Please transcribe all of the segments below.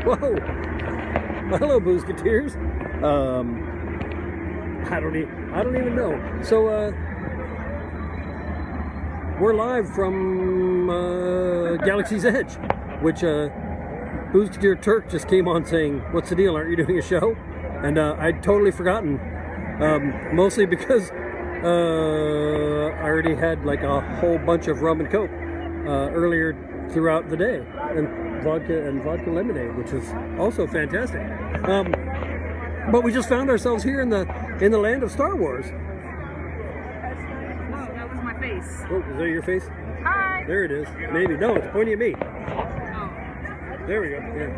Whoa! Well, hello, Boozeketeers. I don't even know. So, we're live from Galaxy's Edge, which Boozeketeer Turk just came on saying, "What's the deal? Aren't you doing a show?" And I'd totally forgotten, mostly because I already had like a whole bunch of rum and coke earlier throughout the day, and vodka lemonade, which is also fantastic. But we just found ourselves here in the land of Star Wars. Whoa, that was my face. Oh, is that your face? Hi. There it is. Maybe. No, it's pointing at me. Oh. There we go. Yeah.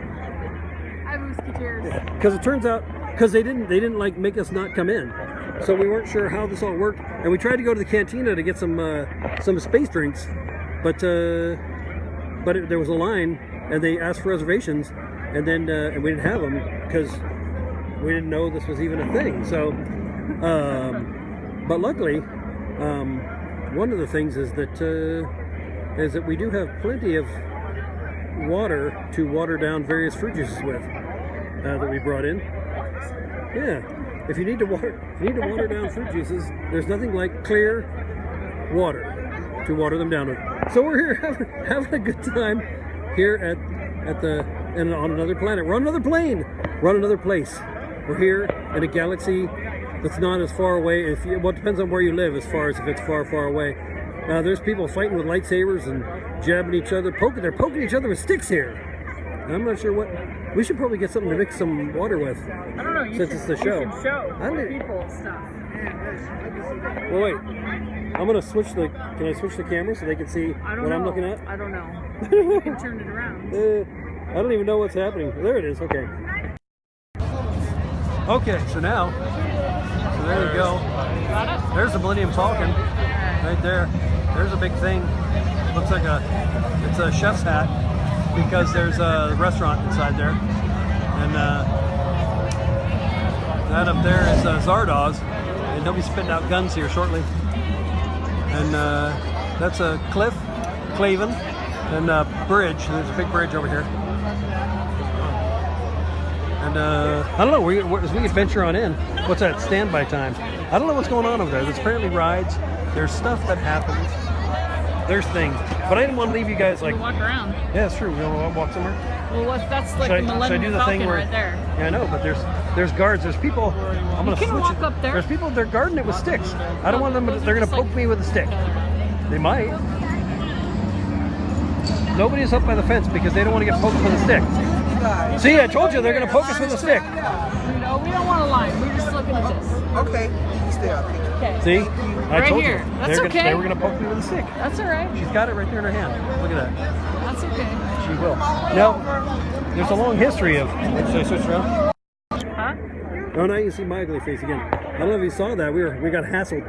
Hi, Boozeketeers. Because it turns out, because they didn't like make us not come in, so we weren't sure how this all worked, and we tried to go to the cantina to get some space drinks, but there was a line, and they asked for reservations, and then and we didn't have them because we didn't know this was even a thing. So, but luckily, one of the things is that we do have plenty of water to water down various fruit juices with that we brought in. Yeah, if you need to water down fruit juices, there's nothing like clear water to water them down with. So we're here having a good time here on another planet. We're on another plane. We're on another place. We're here in a galaxy that's not as far away. Well, it depends on where you live, as far as if it's far, far away. There's people fighting with lightsabers and jabbing each other, They're poking each other with sticks here. I'm not sure what. We should probably get something to mix some water with. I don't know. Since it's the show. You should show people stuff. Well, wait. I'm gonna switch the. Can I switch the camera so they can see what I'm looking at? I don't know. You can turn it around. I don't even know what's happening. There it is. Okay. Okay. So now. So there you go. Got it? There's the Millennium Falcon. Right there. There's a big thing. Looks like it's a chef's hat because there's a restaurant inside there. And that up there is Zardoz. And he'll be spitting out guns here shortly. And that's a cliff, Claven, and a bridge. There's a big bridge over here. And I don't know, as we adventure on in, what's that, standby time? I don't know what's going on over there. There's apparently rides. There's stuff that happens. There's things. But I didn't want to leave you guys like... We'll walk around. Yeah, it's true. We want to walk somewhere? Well, that's like the Millennium Falcon right there. Yeah, I know, but there's guards. There's people... I'm going to switch walk up there. There's people, they're guarding it with sticks. I don't want them, they're going to poke me with a stick. They might. Nobody's up by the fence because they don't want to get poked with a stick. See, I told you they're going to poke us with a stick. No, we don't want a line. We're just looking at this. Okay, stay up here. Okay. See? I Right told here. you. That's okay. They were going to poke me with a stick. That's all right. She's got it right there in her hand. Look at that. That's okay. She will. Now, there's a long history of... Should I switch around? Huh? Oh, now you can see my ugly face again. I don't know if you saw that. We got hassled.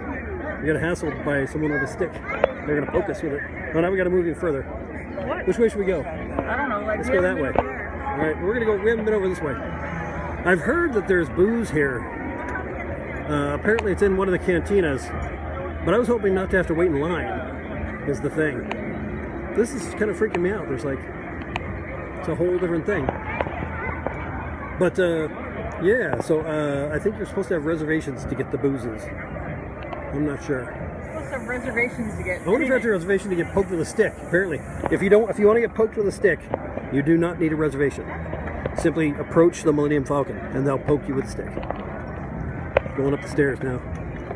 We got hassled by someone with a stick. They're going to poke us with it. Oh, now we got to move even further. What? Which way should we go? I don't know. Like, Let's go that way. All right, we're going to go... We haven't been over this way. I've heard that there's booze here. Apparently it's in one of the cantinas. But I was hoping not to have to wait in line, is the thing. This is kind of freaking me out. There's like... It's a whole different thing. But, yeah, so I think you're supposed to have reservations to get the boozes. I'm not sure. You're supposed to have reservations to get... I wonder if you have a reservation to get poked with a stick, apparently. If you want to get poked with a stick, you do not need a reservation. Simply approach the Millennium Falcon, and they'll poke you with a stick. Going up the stairs now.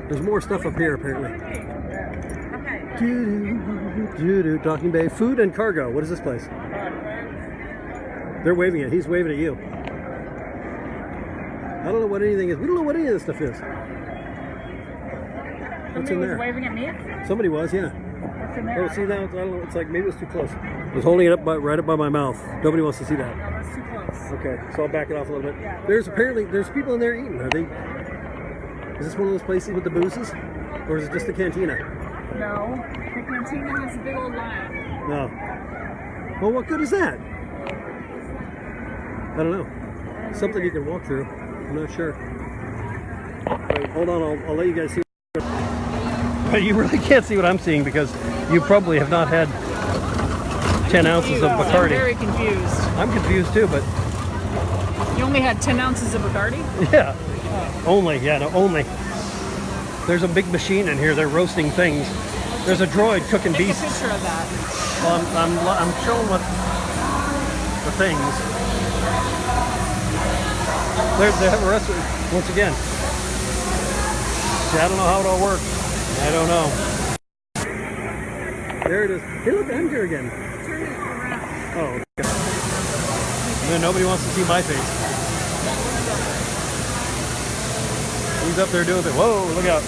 There's more stuff up here, apparently. Docking Bay. Food and cargo. What is this place? They're waving it. He's waving at you. I don't know what anything is. We don't know what any of this stuff is. What's in there? Somebody was waving at me? Somebody was, yeah. What's in there? Oh, see now? I don't know. It's like maybe it's too close. I was holding it up right up by my mouth. Nobody wants to see that. No, that's too close. Okay, so I'll back it off a little bit. There's people in there eating. Are they? Is this one of those places with the boozes, or is it just the cantina? No, the cantina has a big old line. No. Well, what good is that? I don't know. Something you can walk through. I'm not sure. Wait, hold on. I'll let you guys see. But you really can't see what I'm seeing because you probably have not had 10 ounces of Bacardi. I'm very confused. I'm confused too, but You only had 10 ounces of Bacardi? Yeah. Only, yeah, no, only. There's a big machine in here. They're roasting things. There's a droid cooking Take beasts. a picture of that. Well, I'm showing what the things. They have a restaurant once again. See, I don't know how it all works. I don't know. There it is. Hey, look, I'm here again. Turn it around. Oh, God. Man, nobody wants to see my face. He's up there doing it. Whoa, look out.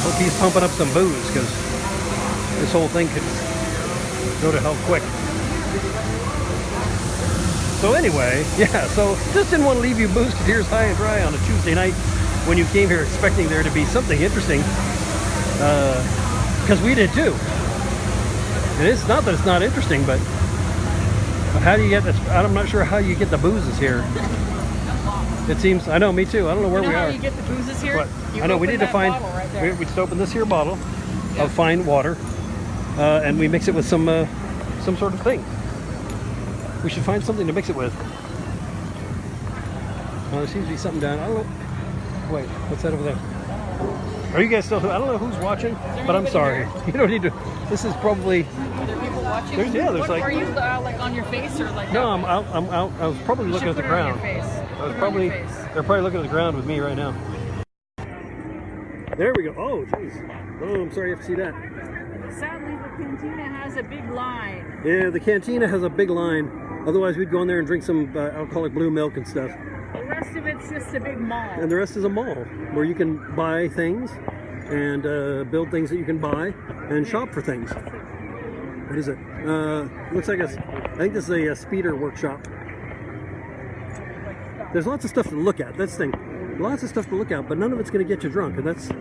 Hope he's pumping up some booze, because this whole thing could go to hell quick. So anyway, yeah, so just didn't want to leave you Boozeketeers high and dry on a Tuesday night when you came here expecting there to be something interesting, because we did too. And it's not that it's not interesting, but how do you get this? I'm not sure how you get the boozes here. It seems, I know, me too. I don't know where we are. How you get the boozes here? What? You I know, we need to find, right we just open this here bottle of fine water, and we mix it with some sort of thing. We should find something to mix it with. There seems to be something down. I don't know. Wait, what's that over there? Are you guys still? I don't know who's watching, but I'm sorry. You don't need to. This is probably. Are there people watching? There's like. Are you like on your face or like? No, I'm out. I was probably looking at the ground. I was probably. They're probably looking at the ground with me right now. There we go. Oh, jeez. Oh, I'm sorry you have to see that. Sadly, the cantina has a big line. Yeah, the cantina has a big line. Otherwise, we'd go in there and drink some alcoholic blue milk and stuff. The rest of it's just a big mall. And the rest is a mall where you can buy things and build things that you can buy and shop for things. What is it? Looks like I think this is a speeder workshop. There's lots of stuff to look at. That's the thing. Lots of stuff to look at, but none of it's going to get you drunk, and that's. Are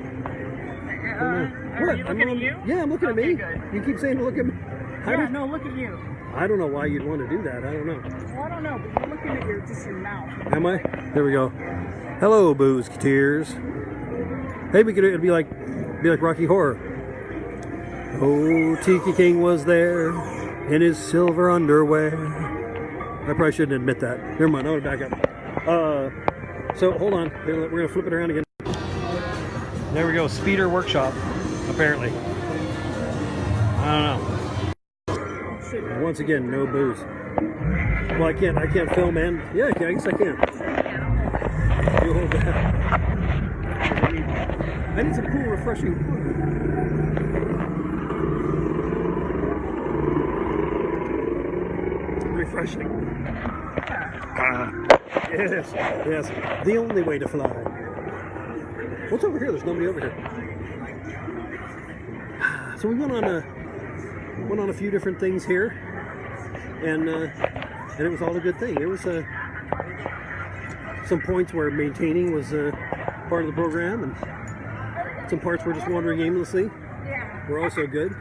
you looking at you? Yeah, I'm looking at me. Good. You keep saying look at me. No, look at you. I don't know why you'd want to do that. I don't know. Well, I don't know, but you're looking at just your mouth. Am I? There we go. Hello, Boozeketeers. Hey, it'd be like Rocky Horror. Oh, Tiki King was there in his silver underwear. I probably shouldn't admit that. Never mind. I'm gonna back up. So hold on. We're gonna flip it around again. There we go. Speeder workshop. Apparently. I don't know. Once again, no booze. Well, I can't film and yeah, I guess I can. You hold that. I need some cool, refreshing. Refreshing. Yes. The only way to fly. What's over here? There's nobody over here. So we went on a few different things here, and it was all a good thing. There was some points where maintaining was part of the program, and some parts were just wandering aimlessly. Were also good.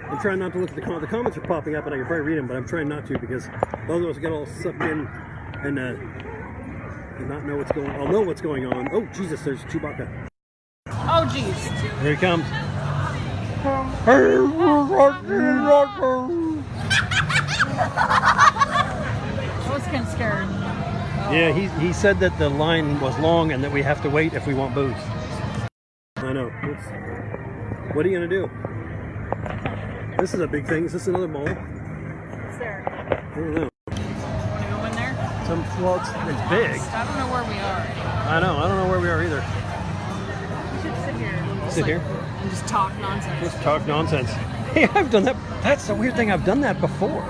I'm trying not to look at the comments. The comments are popping up, and I can probably read them, but I'm trying not to because otherwise I get all sucked in and not know what's going on. I'll know what's going on. Oh Jesus, there's Chewbacca. Oh geez. Here he comes. I was kind of scared. Yeah, he said that the line was long and that we have to wait if we want booze. I know. What are you gonna do? This is a big thing. Is this another mall? What's there? I don't know. Want to go in there? Well, it's big. I don't know where we are. I know where we are either. We should sit here. Sit here? And just talk nonsense. Just talk nonsense. Hey, I've done that. That's the weird thing. I've done that before.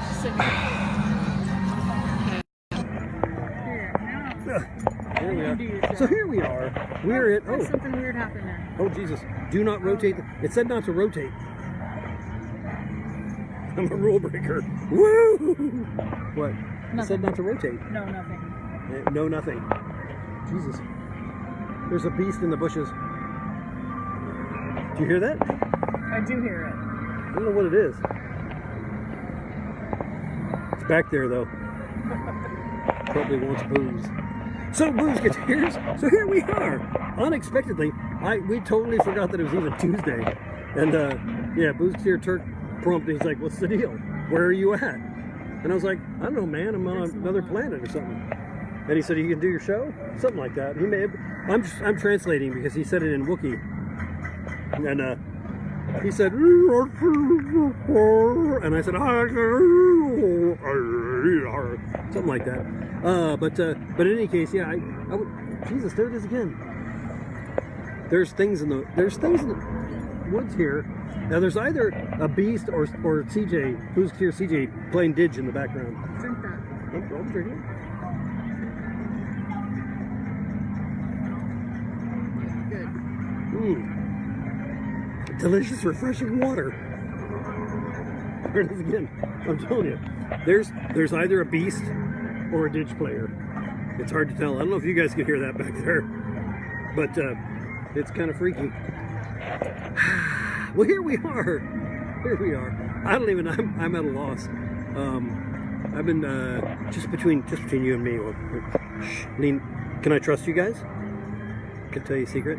Just sit here. Here we are. So here we are. We're at. There's something weird happened there. Oh Jesus! Do not rotate. It said not to rotate. I'm a rule breaker. Woo! What? Nothing. It said not to rotate. No, nothing. No, nothing. Jesus. There's a beast in the bushes. Do you hear that? I do hear it. I don't know what it is. It's back there though. Probably wants booze. So Boozeketeers, so here we are. Unexpectedly, we totally forgot that it was even Tuesday. And yeah, Boozeketeer Turk prompted. He's like, "What's the deal? Where are you at?" And I was like, "I don't know, man. I'm on another planet or something." And he said, "You can do your show, something like that." He may have, I'm translating because he said it in Wookiee, and he said, and I said, something like that. But in any case, yeah, Jesus, there it is again. There's things in the woods here. Now there's either a beast or CJ, Boozeketeer CJ playing Didge in the background. Drink that. I'll drink it. Good. Delicious, refreshing water. There it is again. I'm telling you, there's either a beast or a Didge player. It's hard to tell. I don't know if you guys can hear that back there, but it's kind of freaky. Well, here we are. Here we are. I don't even. I'm at a loss. I've been just between you and me. Lean, can I trust you guys? Can I tell you a secret?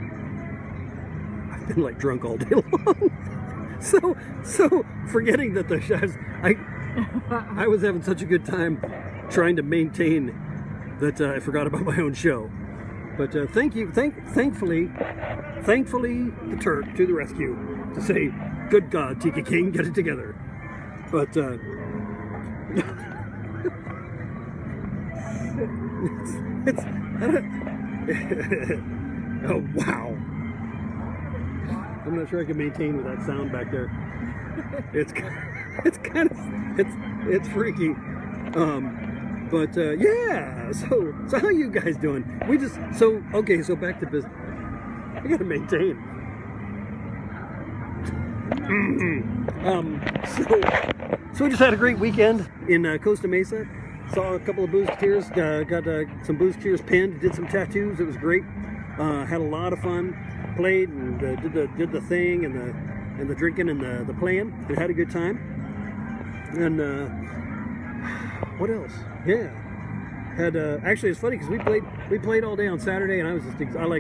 I've been like drunk all day long. so forgetting that I was having such a good time trying to maintain that I forgot about my own show. But thankfully, the Turk to the rescue to say, "Good God, Tiki King, get it together." But it's oh wow! I'm not sure I can maintain with that sound back there. It's freaky. But yeah. So how you guys doing? So back to business. I gotta maintain. So we just had a great weekend in Costa Mesa. Saw a couple of Boozeketeers. Got some Boozeketeers pinned. Did some tattoos. It was great. Had a lot of fun. Played and did the thing and the drinking and the playing. And had a good time. And what else? Yeah. Had actually it's funny because we played all day on Saturday, and I was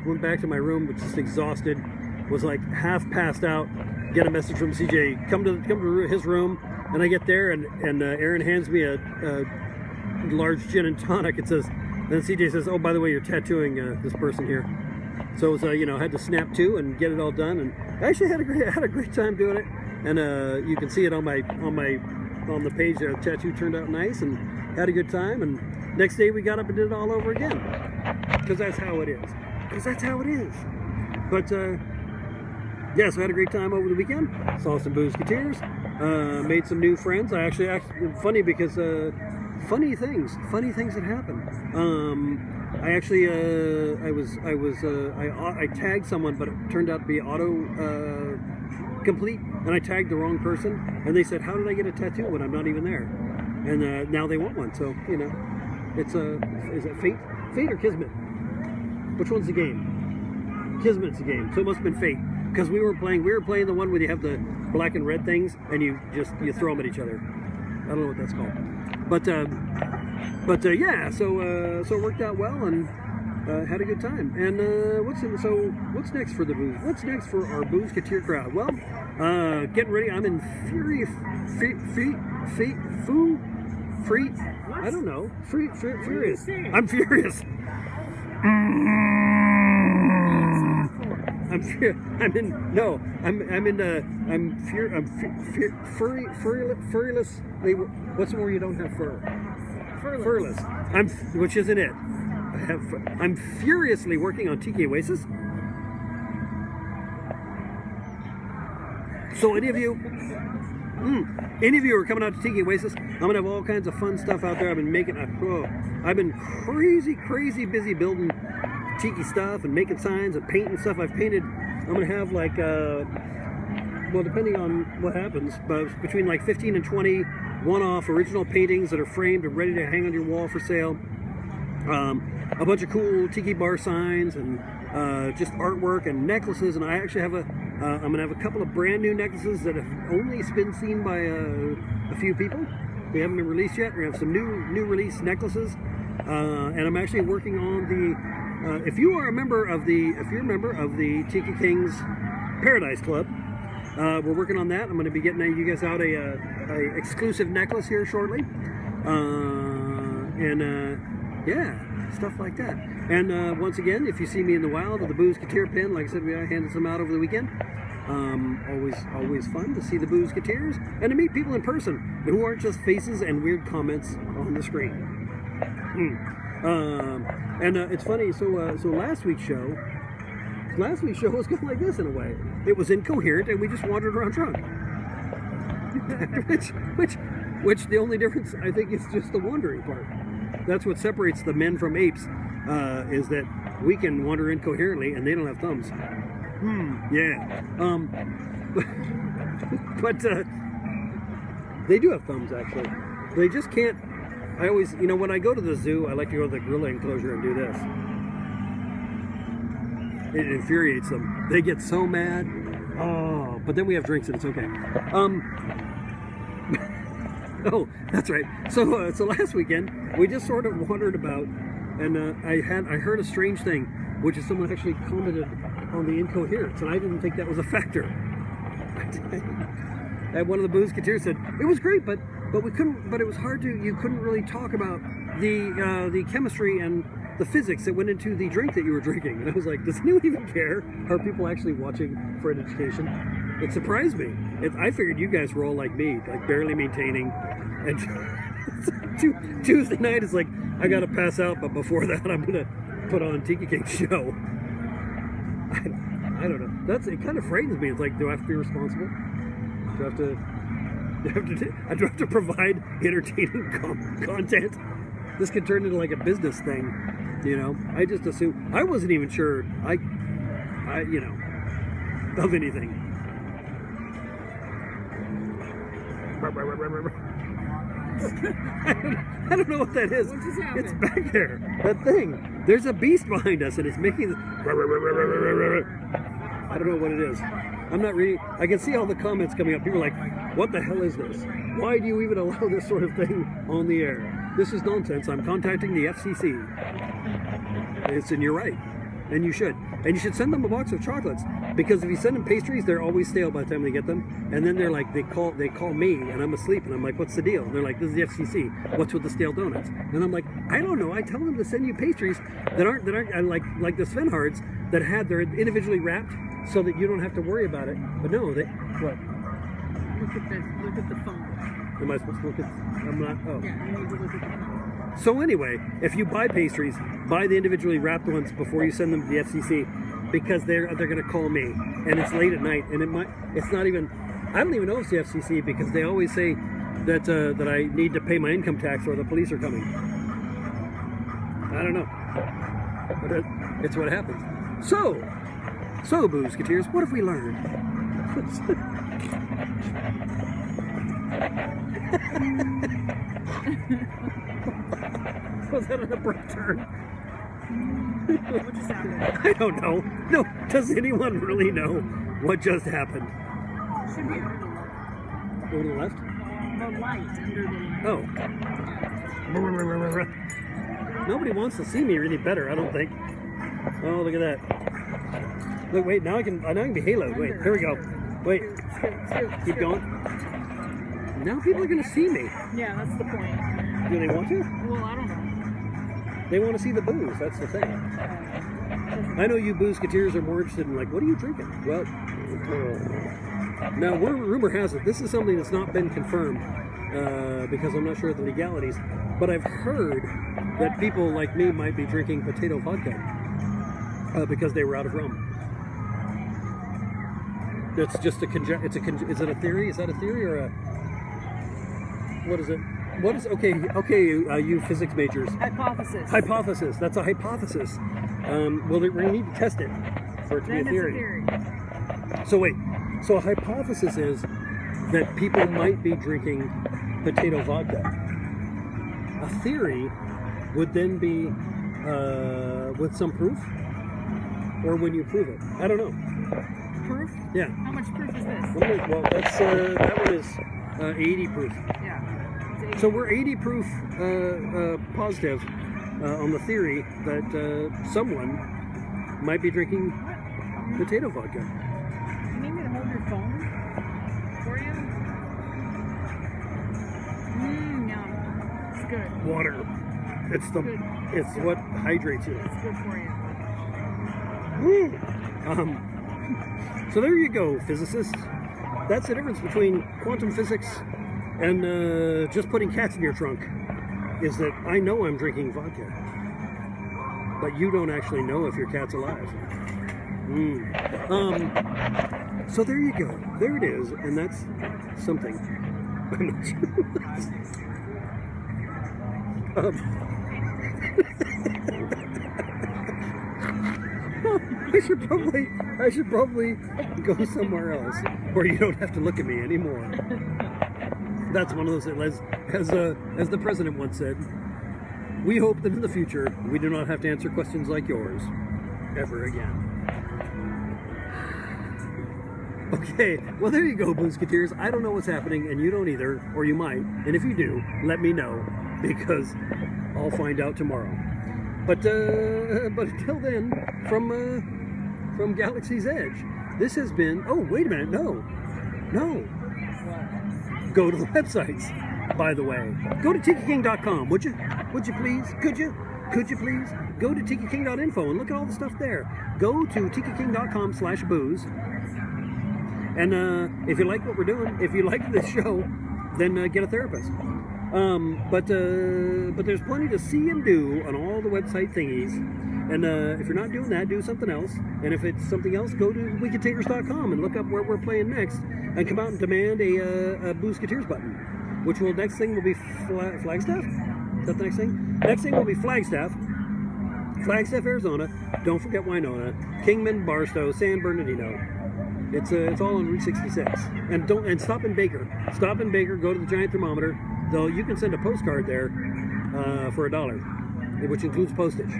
went back to my room, was just exhausted. Was like half passed out. Get a message from CJ. Come to his room, and I get there, and Aaron hands me a large gin and tonic. It says, then CJ says, "Oh, by the way, you're tattooing this person here." So it was, had to snap to and get it all done, and I actually had a great time doing it. And you can see it on the page there. The tattoo turned out nice, and had a good time. And next day we got up and did it all over again, because that's how it is. But yeah, so I had a great time over the weekend. Saw some Boozeketeers, made some new friends. I actually funny because funny things that happen. I tagged someone, but it turned out to be auto complete, and I tagged the wrong person, and they said, "How did I get a tattoo when I'm not even there?" And now they want one. So it's is it fate or kismet? Which one's the game? Kismet's the game. So it must have been fate, because we were playing the one where you have the black and red things, and you throw them at each other. I don't know what that's called, but yeah. So it worked out well, and had a good time. And what's next for the booze? What's next for our Boozeketeer crowd? Well, getting ready. I'm in furious. I don't know. Furious. I'm furious. I'm furless. What's the word you don't have fur? Furless. Which isn't it. I'm furiously working on Tiki Oasis. So any of you are coming out to Tiki Oasis, I'm gonna have all kinds of fun stuff out there. I've been crazy busy building Tiki stuff and making signs and painting stuff. I'm gonna have like well, depending on what happens, but between like 15 and 20 one-off original paintings that are framed and ready to hang on your wall for sale. A bunch of cool tiki bar signs and just artwork and necklaces. And I actually have I'm gonna have a couple of brand new necklaces that have only been seen by a few people. They haven't been released yet. We're gonna have some new release necklaces, and I'm actually working on the. If you're a member of the Tiki King's Paradise Club, we're working on that. I'm going to be getting you guys out a exclusive necklace here shortly. Yeah, stuff like that. And once again, if you see me in the wild with the Boozeketeer pin, like I said, I handed some out over the weekend. Always fun to see the Boozeketeers and to meet people in person who aren't just faces and weird comments on the screen. It's funny. So last week's show was kind of like this in a way. It was incoherent, and we just wandered around drunk. which the only difference I think is just the wandering part. That's what separates the men from apes, is that we can wander incoherently and they don't have thumbs. Yeah. But they do have thumbs, actually. They just can't. I always, when I go to the zoo, I like to go to the gorilla enclosure and do this. It infuriates them. They get so mad. Oh, but then we have drinks and it's okay. Oh, that's right. So last weekend we just sort of wandered about, and I heard a strange thing, which is someone actually commented on the incoherence, and I didn't think that was a factor. And one of the Boozeketeers said it was great, but we couldn't. But it was hard to. You couldn't really talk about the chemistry and the physics that went into the drink that you were drinking. And I was like, does anyone even care? Are people actually watching for an education? It surprised me. I figured you guys were all like me, like barely maintaining. And Tuesday night is like, I gotta pass out, but before that I'm gonna put on Tiki King's show. I don't know. It kind of frightens me. It's like, do I have to be responsible? Do I have to provide entertaining content? This could turn into like a business thing, I just assumed. I wasn't even sure of anything. I don't know what that is. What just happened? It's back there. That thing. There's a beast behind us, and it's making. I don't know what it is. I'm not reading. I can see all the comments coming up. People are like, "What the hell is this? Why do you even allow this sort of thing on the air? This is nonsense. I'm contacting the FCC." And you're right, and you should. And you should send them a box of chocolates, because if you send them pastries, they're always stale by the time they get them. And then they're like, they call me, and I'm asleep, and I'm like, what's the deal? And they're like, this is the FCC. What's with the stale donuts? And I'm like, I don't know. I tell them to send you pastries that aren't like the Svenhards that they're individually wrapped so that you don't have to worry about it. But no, what? Look at the phone. Am I supposed to look at? I'm not. Oh. Yeah, you need to look at the phone. So anyway, if you buy pastries, buy the individually wrapped ones before you send them to the FCC, because they're going to call me, and it's late at night, and it's not even. I don't even know if it's the FCC, because they always say that I need to pay my income tax or the police are coming. I don't know, but it's what happens. So Boozeketeers, what have we learned? Was that an abrupt turn? What just happened? I don't know. No, does anyone really know what just happened? Should be Over to the left? the light under the. Oh. Nobody wants to see me any better, I don't think. Oh, look at that. Look, wait, now I can be haloed. Wait, here we go. Wait. Keep going. Now people are going to see me. Yeah, that's the point. Do they want to? Well, I don't know. They want to see the booze. That's the thing. I know you Boozeketeers are more interested in, like, what are you drinking? Well, now, rumor has it, this is something that's not been confirmed, because I'm not sure of the legalities, but I've heard that people like me might be drinking potato vodka, because they were out of rum. It's just is it a theory? Is that a theory or a, what is it? What is, okay, you physics majors. Hypothesis. That's a hypothesis. Well, we're going to need to test it for it to be a theory. So wait, so a hypothesis is that people might be drinking potato vodka. A theory would then be with some proof, or when you prove it. I don't know. Proof? Yeah. How much proof is this? Well, that's that one is 80 proof. Yeah. So we're 80 proof positive on the theory that someone might be drinking potato vodka. You need me to hold your phone? for you. Yum. It's good. Water. It's the. Good. It's what hydrates you. It's good for you. So there you go, physicists. That's the difference between quantum physics and just putting cats in your trunk. Is that I know I'm drinking vodka, but you don't actually know if your cat's alive. So there you go. There it is, and that's something. I'm not sure. I should probably go somewhere else where you don't have to look at me anymore. That's one of those, as the president once said, we hope that in the future we do not have to answer questions like yours ever again. Okay, well there you go, Boozeketeers. I don't know what's happening, and you don't either, or you might. And if you do, let me know, because I'll find out tomorrow. But until then, from Galaxy's Edge, this has been. Oh, wait a minute, no. Go to the websites, by the way. Go to tikiking.com, would you? Would you please? Could you please? Go to tikiking.info and look at all the stuff there. Go to tikiking.com/booze. And if you like what we're doing, if you like this show, then get a therapist. But there's plenty to see and do on all the website thingies. And if you're not doing that, do something else. And if it's something else, go to weekendtakers.com and look up where we're playing next, and come out and demand a Boozeketeers button. Which will next thing will be Flagstaff. Is that the next thing? Next thing will be Flagstaff, Arizona. Don't forget Winona, Kingman, Barstow, San Bernardino. It's all on Route 66. And stop in Baker. Stop in Baker. Go to the giant thermometer. Though you can send a postcard there for $1, which includes postage.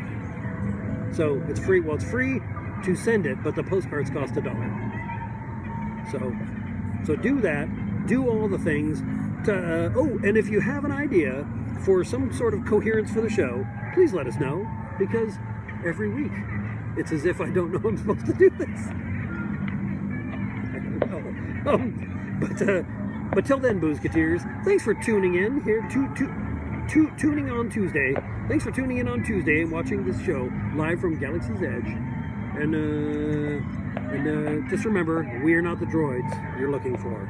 So it's free. Well, it's free to send it, but the postcards cost $1. So do that. Do all the things. And if you have an idea for some sort of coherence for the show, please let us know, because every week it's as if I don't know I'm supposed to do this. But till then, Boozeketeers, thanks for tuning in here. Tuning on Tuesday. Thanks for tuning in on Tuesday and watching this show live from Galaxy's Edge. And just remember, we are not the droids you're looking for.